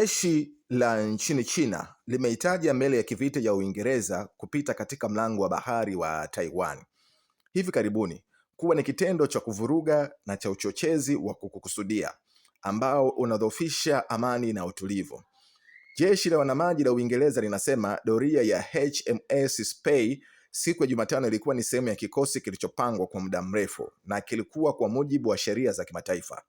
Jeshi la nchini China limehitaja meli ya kivita ya Uingereza kupita katika mlango wa bahari wa Taiwan hivi karibuni kuwa ni kitendo cha kuvuruga na cha uchochezi wa kukusudia ambao unadhoofisha amani na utulivu. Jeshi la wanamaji la Uingereza linasema doria ya HMS Spey siku ya Jumatano ilikuwa ni sehemu ya kikosi kilichopangwa kwa muda mrefu na kilikuwa kwa mujibu wa sheria za kimataifa.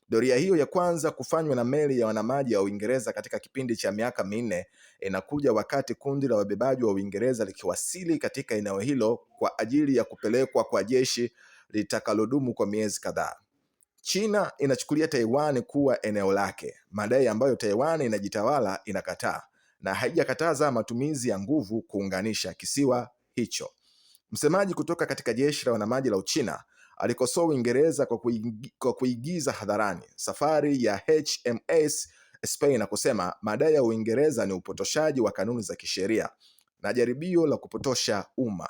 Doria hiyo ya kwanza kufanywa na meli ya wanamaji ya Uingereza katika kipindi cha miaka minne inakuja wakati kundi la wabebaji wa Uingereza likiwasili katika eneo hilo kwa ajili ya kupelekwa kwa jeshi litakalodumu kwa miezi kadhaa. China inachukulia Taiwan kuwa eneo lake, madai ambayo Taiwan inajitawala inakataa na haijakataza matumizi ya nguvu kuunganisha kisiwa hicho. Msemaji kutoka katika jeshi la wanamaji la Uchina alikosoa Uingereza kwa kuigiza hadharani safari ya HMS Spey na kusema madai ya Uingereza ni upotoshaji wa kanuni za kisheria na jaribio la kupotosha umma.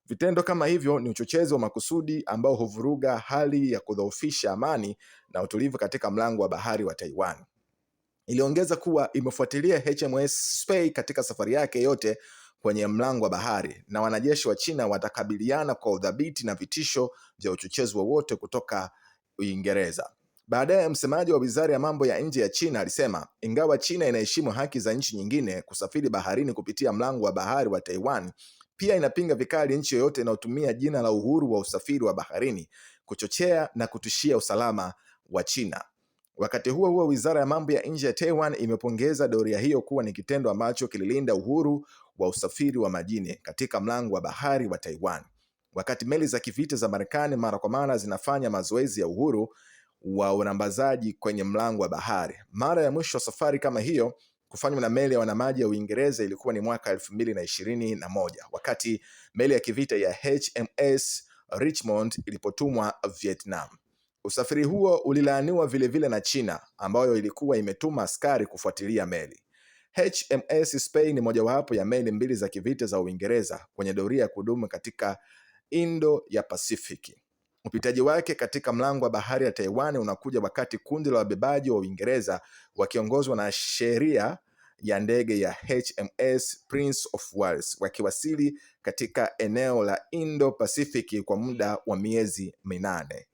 Vitendo kama hivyo ni uchochezi wa makusudi ambao huvuruga hali ya kudhoofisha amani na utulivu katika mlango wa bahari wa Taiwan. Iliongeza kuwa imefuatilia HMS Spey katika safari yake yote kwenye mlango wa bahari na wanajeshi wa China watakabiliana kwa udhabiti na vitisho vya uchochezi wowote kutoka Uingereza. Baadaye msemaji wa Wizara ya Mambo ya Nje ya China alisema ingawa China inaheshimu haki za nchi nyingine kusafiri baharini kupitia mlango wa bahari wa Taiwan, pia inapinga vikali nchi yoyote inayotumia jina la uhuru wa usafiri wa baharini kuchochea na kutishia usalama wa China. Wakati huo huo, Wizara ya Mambo ya Nje ya Taiwan imepongeza doria hiyo kuwa ni kitendo ambacho kililinda uhuru wa usafiri wa majini katika mlango wa bahari wa Taiwan. Wakati meli za kivita za Marekani mara kwa mara zinafanya mazoezi ya uhuru wa urambazaji kwenye mlango wa bahari. Mara ya mwisho safari kama hiyo kufanywa na meli ya wanamaji ya Uingereza ilikuwa ni mwaka 2021 wakati meli ya kivita ya HMS Richmond ilipotumwa Vietnam. Usafiri huo ulilaaniwa vilevile na China ambayo ilikuwa imetuma askari kufuatilia meli. HMS Spey ni mojawapo ya meli mbili za kivita za Uingereza kwenye doria ya kudumu katika Indo ya Pasifiki. Upitaji wake katika mlango wa bahari ya Taiwan unakuja wakati kundi la wabebaji wa Uingereza wakiongozwa na sheria ya ndege ya HMS Prince of Wales wakiwasili katika eneo la Indo Pasifiki kwa muda wa miezi 8.